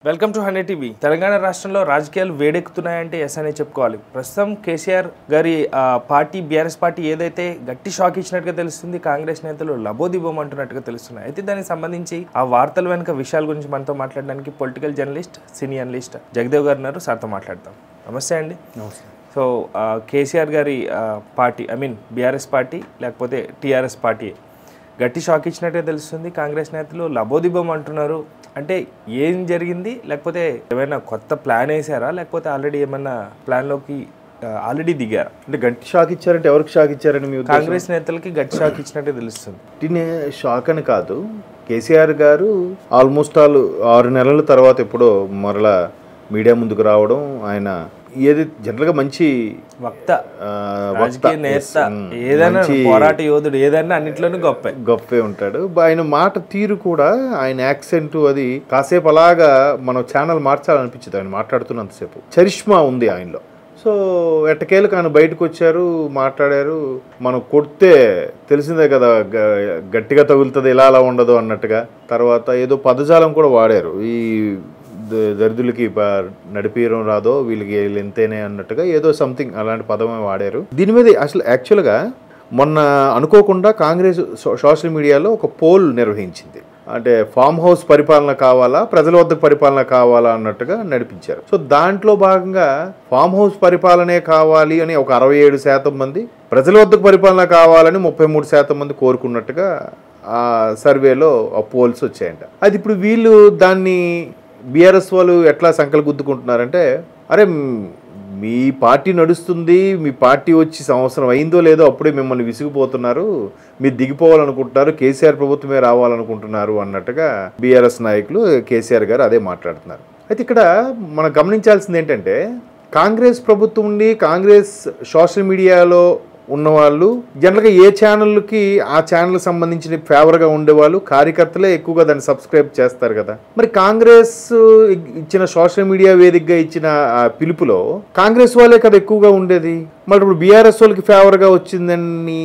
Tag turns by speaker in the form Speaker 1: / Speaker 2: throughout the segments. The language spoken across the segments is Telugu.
Speaker 1: Welcome to 100 TV. తెలంగాణ రాష్ట్రంలో రాజకీయాలు వేడెక్కుతున్నాయంటే ఎస్ అనే చెప్పుకోవాలి. ప్రస్తుతం కేసీఆర్ గారి పార్టీ బీఆర్ఎస్ పార్టీ ఏదైతే గట్టి షాక్ ఇచ్చినట్టుగా తెలుస్తుంది, కాంగ్రెస్ నేతలు లబోదిబోం అంటున్నట్టుగా తెలుస్తున్నాయి. అయితే దానికి సంబంధించి ఆ వార్తల వెనుక విషయాల గురించి మనతో మాట్లాడడానికి పొలిటికల్ జర్నలిస్ట్, సినీ అనలిస్ట్ జగదేవ్ గారు ఉన్నారు. సార్తో మాట్లాడతాం. నమస్తే అండి.
Speaker 2: నమస్తే.
Speaker 1: సో కేసీఆర్ గారి పార్టీ బీఆర్ఎస్ పార్టీ లేకపోతే టీఆర్ఎస్ పార్టీ గట్టి షాక్ ఇచ్చినట్టుగా తెలుస్తుంది. కాంగ్రెస్ నేతలు లబోదిబోం అంటున్నారు. అంటే ఏం జరిగింది, లేకపోతే ఏమైనా కొత్త ప్లాన్ వేసారా, లేకపోతే ఆల్రెడీ ఏమన్నా ప్లాన్లోకి ఆల్రెడీ దిగారా?
Speaker 2: అంటే గట్టి షాక్ ఇచ్చారంటే ఎవరికి షాక్ ఇచ్చారని మీ
Speaker 1: కాంగ్రెస్ నేతలకి గట్టి షాక్ ఇచ్చినట్టే తెలుస్తుంది.
Speaker 2: దీని షాక్ అని కాదు, కేసీఆర్ గారు ఆల్మోస్ట్ 6 నెలల తర్వాత ఎప్పుడో మరలా మీడియా ముందుకు రావడం, ఆయన ఏది జనరల్గా మంచి
Speaker 1: వక్త, రాజకీయ నేత, ఏదైనా పోరాట యోధుడు, ఏదైనా అన్నింటిలోనూ
Speaker 2: గొప్పే ఉంటాడు. ఆయన మాట తీరు కూడా, ఆయన యాక్సెంట్ అది కాసేపు అలాగా మనం ఛానల్ మార్చాలనిపించింది ఆయన మాట్లాడుతున్నంతసేపు. చరిష్మా ఉంది ఆయనలో. సో ఎట్టకేలకు ఆయన బయటకు వచ్చారు, మాట్లాడారు. మనం కొడితే తెలిసిందే కదా, గట్టిగా తగులుతుంది, ఇలా అలా ఉండదు అన్నట్టుగా. తర్వాత ఏదో పదజాలం కూడా వాడారు, ఈ దరిద్రులకి నడిపీయడం రాదో, వీళ్ళకి ఎంతేనే అన్నట్టుగా ఏదో సంథింగ్ అలాంటి పదమే వాడారు. దీని మీద అసలు యాక్చువల్గా మొన్న అనుకోకుండా కాంగ్రెస్ సోషల్ మీడియాలో ఒక పోల్ నిర్వహించింది. అంటే ఫామ్ హౌస్ పరిపాలన కావాలా, ప్రజల వద్దకు పరిపాలన కావాలా అన్నట్టుగా నడిపించారు. సో దాంట్లో భాగంగా ఫామ్ హౌస్ పరిపాలనే కావాలి అని ఒక 67% మంది, ప్రజల వద్దకు పరిపాలన కావాలని 33% మంది కోరుకున్నట్టుగా ఆ సర్వేలో ఆ పోల్స్ వచ్చాయంట. అది ఇప్పుడు వీళ్ళు దాన్ని బీఆర్ఎస్ వాళ్ళు ఎట్లా సంకలు గుద్దుకుంటున్నారంటే, అరే మీ పార్టీ నడుస్తుంది, మీ పార్టీ వచ్చి సంవత్సరం అయిందో లేదో అప్పుడే మిమ్మల్ని విసిగిపోతున్నారు, మీరు దిగిపోవాలనుకుంటున్నారు, కేసీఆర్ ప్రభుత్వమే రావాలనుకుంటున్నారు అన్నట్టుగా బీఆర్ఎస్ నాయకులు, కేసీఆర్ గారు అదే మాట్లాడుతున్నారు. అయితే ఇక్కడ మనం గమనించాల్సింది ఏంటంటే, కాంగ్రెస్ ప్రభుత్వం ఉండి కాంగ్రెస్ సోషల్ మీడియాలో ఉన్నవాళ్ళు జనరల్గా ఏ ఛానల్కి ఆ ఛానల్ సంబంధించిన ఫేవర్గా ఉండేవాళ్ళు, కార్యకర్తలే ఎక్కువగా దాన్ని సబ్స్క్రైబ్ చేస్తారు కదా. మరి కాంగ్రెస్ ఇచ్చిన సోషల్ మీడియా వేదికగా ఇచ్చిన పిలుపులో కాంగ్రెస్ వాళ్ళే కదా ఎక్కువగా ఉండేది. మరి ఇప్పుడు బీఆర్ఎస్ వాళ్ళకి ఫేవర్గా వచ్చిందని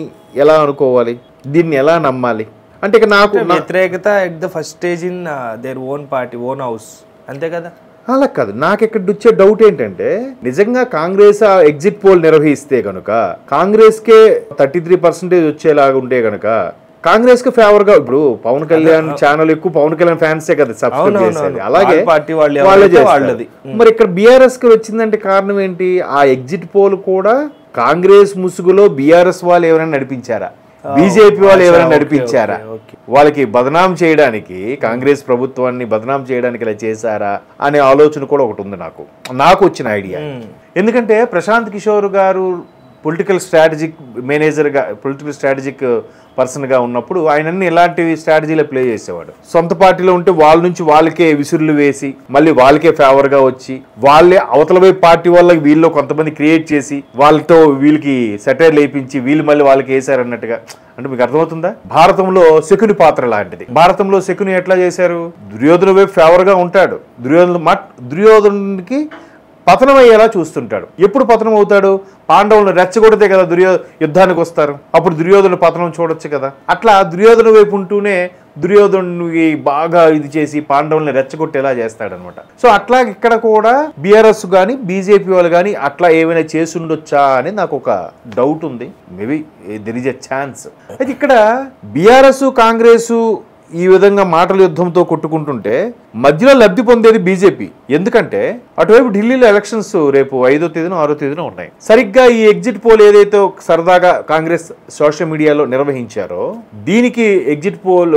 Speaker 2: ఎలా అనుకోవాలి, దీన్ని ఎలా నమ్మాలి? అంటే ఇక నాకు
Speaker 1: వ్యతిరేకత at the first stage in their own party, own house, అంతే కదా.
Speaker 2: అలా కాదు, నాకు ఇక్కడ వచ్చే డౌట్ ఏంటంటే, నిజంగా కాంగ్రెస్ ఆ ఎగ్జిట్ పోల్ నిర్వహిస్తే కనుక కాంగ్రెస్కే 33% వచ్చేలాగా ఉంటే కనుక కాంగ్రెస్ కి ఫేవర్ గా, ఇప్పుడు పవన్ కళ్యాణ్ ఛానల్ ఎక్కువ పవన్ కళ్యాణ్ ఫ్యాన్సే కదా సబ్స్క్రైబ్ చేసేది, అలాగే వాళ్ళది. మరి ఇక్కడ బీఆర్ఎస్ కి వచ్చిందంటే కారణం ఏంటి? ఆ ఎగ్జిట్ పోల్ కూడా కాంగ్రెస్ ముసుగులో బీఆర్ఎస్ వాళ్ళు ఎవరైనా నడిపించారా, బీజేపీ వాళ్ళు ఎవరైనా నడిపించారా, వాళ్ళకి బదనాం చేయడానికి, కాంగ్రెస్ ప్రభుత్వాన్ని బదనాం చేయడానికి ఇలా చేశారా అనే ఆలోచన కూడా ఒకటి ఉంది నాకు వచ్చిన ఐడియా. ఎందుకంటే ప్రశాంత్ కిషోర్ గారు పొలిటికల్ స్ట్రాటజిక్ పర్సన్గా ఉన్నప్పుడు ఆయనన్ని ఇలాంటి స్ట్రాటజీలో ప్లే చేసేవాడు. సొంత పార్టీలో ఉంటే వాళ్ళ నుంచి వాళ్ళకే విసురులు వేసి మళ్ళీ వాళ్ళకే ఫేవర్గా వచ్చి, వాళ్ళే అవతల వైపు పార్టీ వాళ్ళకి వీళ్ళు కొంతమంది క్రియేట్ చేసి వాళ్ళతో వీళ్ళకి సెటైర్ లేపించి వీళ్ళు మళ్ళీ వాళ్ళకి వేసారన్నట్టుగా. అంటే మీకు అర్థమవుతుందా? భారతంలో శకుని పాత్ర లాంటిది. భారతంలో శకుని ఎట్లా చేశారు? దుర్యోధన వైపు ఫేవర్గా ఉంటాడు, దుర్యోధనుడికి పతనం అయ్యేలా చూస్తుంటాడు. ఎప్పుడు పతనం అవుతాడు? పాండవులను రెచ్చగొడితే కదా యుద్ధానికి వస్తారు, అప్పుడు దుర్యోధను పతనం చూడొచ్చు కదా. అట్లా దుర్యోధన వైపు ఉంటూనే దుర్యోధనుకి బాగా ఇది చేసి పాండవుల్ని రెచ్చగొట్టేలా చేస్తాడనమాట. సో అట్లా ఇక్కడ కూడా బీఆర్ఎస్ కానీ బీజేపీ వాళ్ళు కానీ అట్లా ఏమైనా చేసి ఉండొచ్చా అని నాకు ఒక డౌట్ ఉంది. Maybe there is a chance. అయితే ఇక్కడ బీఆర్ఎస్ కాంగ్రెస్ ఈ విధంగా మాటల యుద్ధంతో కొట్టుకుంటుంటే మధ్యలో లబ్ధి పొందేది బీజేపీ. ఎందుకంటే అటువైపు ఢిల్లీలో ఎలక్షన్స్ రేపు 5వ తేదీన 6వ తేదీన ఉన్నాయి. సరిగ్గా ఈ ఎగ్జిట్ పోల్ ఏదైతే సరదాగా కాంగ్రెస్ సోషల్ మీడియాలో నిర్వహించారో, దీనికి ఎగ్జిట్ పోల్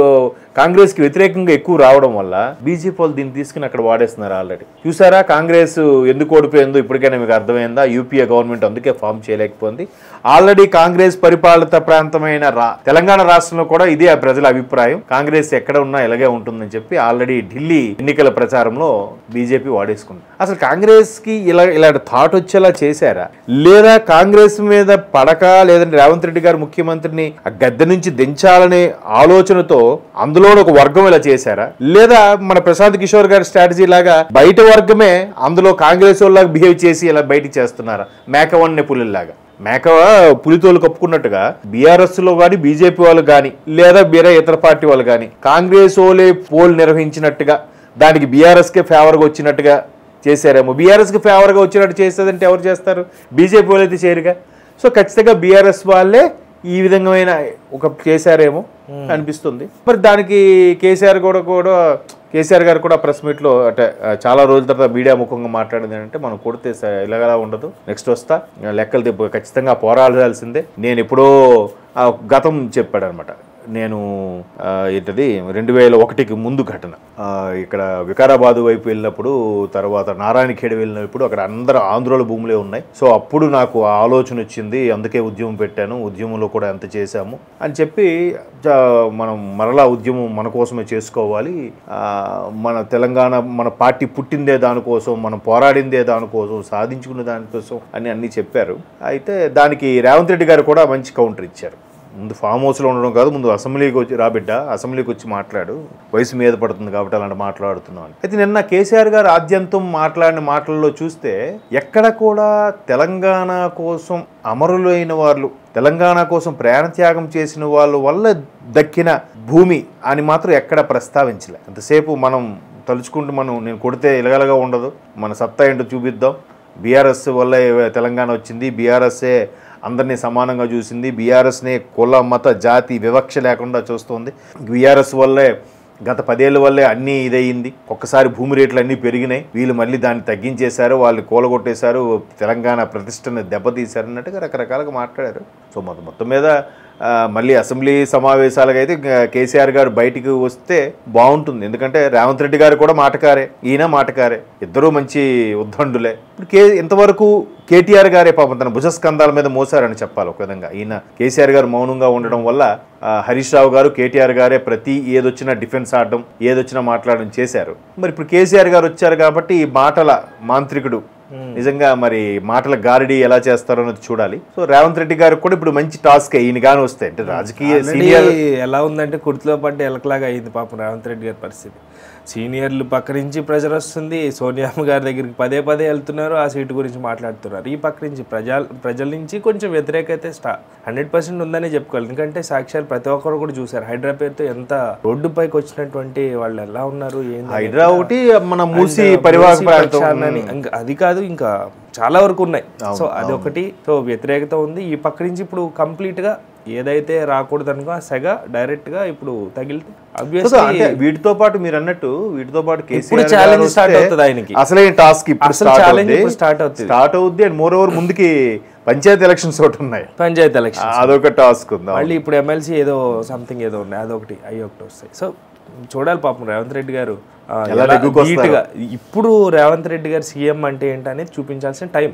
Speaker 2: కాంగ్రెస్ కి వ్యతిరేకంగా ఎక్కువ రావడం వల్ల బీజేపీ వాళ్ళు దీన్ని తీసుకుని అక్కడ వాడేస్తున్నారు. ఆల్రెడీ చూసారా కాంగ్రెస్ ఎందుకు ఓడిపోయిందో ఇప్పటికైనా మీకు అర్థమైందా? యూపీఏ గవర్నమెంట్ అందుకే ఫామ్ చేయలేకపోయింది. ఆల్రెడీ కాంగ్రెస్ పరిపాలిత ప్రాంతమైన తెలంగాణ రాష్ట్రంలో కూడా ఇదే ఆ ప్రజల అభిప్రాయం, కాంగ్రెస్ ఎక్కడ ఉన్నా ఇలాగే ఉంటుందని చెప్పి ఆల్రెడీ ఢిల్లీ ఎన్నికల ప్రచారంలో బీజేపీ వాడేసుకుంది. అసలు కాంగ్రెస్ కి ఇలాంటి థాట్ వచ్చేలా చేశారా, లేదా కాంగ్రెస్ మీద పడక, లేదంటే రేవంత్ రెడ్డి గారు ముఖ్యమంత్రిని ఆ గద్దె నుంచి దించాలనే ఆలోచనతో అందులో ఒక వర్గం ఇలా చేశారా, లేదా మన ప్రశాంత్ కిషోర్ గారి స్ట్రాటజీ లాగా బయట వర్గమే అందులో కాంగ్రెస్ వాళ్ళగా బిహేవ్ చేసి ఇలా బయటికి చేస్తున్నారా? మేకవన్నే పులిలాగా, మేక పులితోలు కప్పుకున్నట్టుగా బీఆర్ఎస్ లో గానీ బీజేపీ వాళ్ళు గానీ లేదా వేరే ఇతర పార్టీ వాళ్ళు గానీ కాంగ్రెస్ ఓలే పోల్ నిర్వహించినట్టుగా దానికి బీఆర్ఎస్కే ఫేవర్గా వచ్చినట్టుగా చేశారేమో. బీఆర్ఎస్కి ఫేవర్గా వచ్చినట్టు చేస్తుందంటే ఎవరు చేస్తారు? బీజేపీ వాళ్ళు అయితే చేయరుగా. సో ఖచ్చితంగా బీఆర్ఎస్ వాళ్ళే ఈ విధమైన ఒక చేశారేమో అనిపిస్తుంది. మరి దానికి కేసీఆర్ గారు కూడా ప్రెస్ మీట్లో అంటే చాలా రోజుల తర్వాత మీడియా ముఖంగా మాట్లాడింది అంటే, మనం కొడితే ఇలాగలా ఉండదు, నెక్స్ట్ వస్తా, లెక్కలు ఖచ్చితంగా పోరాడాల్సిందే. నేను ఎప్పుడో గతం చెప్పాడు అనమాట. నేను ఏంటది 2001కి ముందు ఘటన, ఇక్కడ వికారాబాద్ వైపు వెళ్ళినప్పుడు, తర్వాత నారాయణఖేడ్ వెళ్ళినప్పుడు అక్కడ అందరూ ఆంధ్రోల భూములే ఉన్నాయి. సో అప్పుడు నాకు ఆలోచన వచ్చింది, అందుకే ఉద్యమం పెట్టాను, ఉద్యమంలో కూడా ఎంత చేశాము అని చెప్పి, మనం మరలా ఉద్యమం మన కోసమే చేసుకోవాలి, మన తెలంగాణ మన పార్టీ పుట్టిందే దానికోసం, మనం పోరాడిందే దానికోసం, సాధించుకునే దానికోసం అని అన్నీ చెప్పారు. అయితే దానికి రేవంత్ రెడ్డి గారు కూడా మంచి కౌంటర్ ఇచ్చారు. ముందు ఫామ్ హౌస్లో ఉండడం కాదు, ముందు అసెంబ్లీకి వచ్చి రాబిడ్డ, అసెంబ్లీకి వచ్చి మాట్లాడు, వయసు మీద పడుతుంది కాబట్టి అలాంటి మాట్లాడుతున్నాను. అయితే నిన్న కేసీఆర్ గారు ఆద్యంతం మాట్లాడిన మాటల్లో చూస్తే ఎక్కడ కూడా తెలంగాణ కోసం అమరులైన వాళ్ళు, తెలంగాణ కోసం ప్రాణత్యాగం చేసిన వాళ్ళ వల్ల దక్కిన భూమి అని మాత్రం ఎక్కడ ప్రస్తావించలే. అంతసేపు మనం తలుచుకుంటూ నేను కొడితే ఇలగలగా ఉండదు, మన సత్తా ఏంటో చూపిద్దాం, బీఆర్ఎస్ వల్లే తెలంగాణ వచ్చింది, బీఆర్ఎస్ఏ అందరినీ సమానంగా చూసింది, బీఆర్ఎస్ని కుల మత జాతి వివక్ష లేకుండా చూస్తుంది, బీఆర్ఎస్ వల్లే గత 10 ఏళ్ళ వల్లే అన్నీ ఇదయింది, ఒక్కసారి భూమి రేట్లు అన్నీ పెరిగినాయి, వీళ్ళు మళ్ళీ దాన్ని తగ్గించేశారు, వాళ్ళు కూలగొట్టేశారు, తెలంగాణ ప్రతిష్టను దెబ్బతీశారు అన్నట్టుగా రకరకాలుగా మాట్లాడారు. సో మొత్తం మీద మళ్ళీ అసెంబ్లీ సమావేశాలకు అయితే కేసీఆర్ గారు బయటికి వస్తే బాగుంటుంది. ఎందుకంటే రేవంత్ రెడ్డి గారు కూడా మాటకారే, ఈయన మాటకారే, ఇద్దరూ మంచి ఉద్దండులే. ఇప్పుడు ఇంతవరకు కేటీఆర్ గారే పాపం తన భుజస్కంధాల మీద మోసారని చెప్పాలి ఒక విధంగా. ఈయన కేసీఆర్ గారు మౌనంగా ఉండడం వల్ల హరీష్ రావు గారు, కేటీఆర్ గారే ప్రతి ఏదొచ్చినా డిఫెన్స్ ఆడడం, ఏదొచ్చినా మాట్లాడడం చేశారు. మరి ఇప్పుడు కేసీఆర్ గారు వచ్చారు కాబట్టి ఈ మాటల మాంత్రికుడు నిజంగా మరి మాటల గారడీ ఎలా చేస్తారో అనేది చూడాలి. సో రేవంత్ రెడ్డి గారికి కూడా ఇప్పుడు మంచి టాస్క్ ఈయన కానీ వస్తాయి. అంటే రాజకీయ సీనియర్
Speaker 1: ఎలా ఉందంటే కుర్తిలో పడ్డ ఎలకలాగా అయింది పాపం రేవంత్ రెడ్డి గారి పరిస్థితి. సీనియర్లు పక్క నుంచి ప్రెజర్ వస్తుంది, సోనియామ్మ గారి దగ్గరికి పదే వెళ్తున్నారు, ఆ సీటు గురించి మాట్లాడుతున్నారు. ఈ పక్క నుంచి ప్రజల నుంచి కొంచెం వ్యతిరేకత 100% ఉందని చెప్పుకోవాలి. ఎందుకంటే సాక్ష్యాలు ప్రతి ఒక్కరు కూడా చూసారు. హైడ్రా పేరుతో ఎంత రోడ్డు పైకి వచ్చినటువంటి వాళ్ళు ఎలా ఉన్నారు,
Speaker 2: హైడ్రా ఒకటి, మన మూసి పరివాహకాలని,
Speaker 1: అది కాదు ఇంకా చాలా వరకు ఉన్నాయి. సో అది ఒకటి. సో వ్యతిరేకత ఉంది. ఈ పక్క నుంచి ఇప్పుడు కంప్లీట్ గా ఏదైతే రాకూడదు అనుకో ఆ సెగ డైరెక్ట్ గా ఇప్పుడు తగిలితే
Speaker 2: వీటితో పాటు మీరు అన్నట్టు వీటితో పాటు
Speaker 1: ఛాలెంజ్ స్టార్ట్ అవుతుంది ఆయనకి.
Speaker 2: అసలే టాస్క్
Speaker 1: స్టార్ట్
Speaker 2: అవుద్ది. అండ్ మోర్ ఓవర్ ముందుకి పంచాయతీ ఎలక్షన్స్ ఒకటి ఉన్నాయి,
Speaker 1: పంచాయతీ ఎలక్షన్
Speaker 2: అదొక టాస్క్ ఉంది.
Speaker 1: మళ్ళీ ఇప్పుడు ఎమ్మెల్సీ ఏదో సంథింగ్ ఏదో ఉన్నాయి, అదొకటి అవి ఒకటి వస్తాయి. సో చూడాలి పాపం రేవంత్ రెడ్డి గారు ఇప్పుడు రేవంత్ రెడ్డి గారు సీఎం అంటే ఏంటనేది చూపించాల్సిన టైం.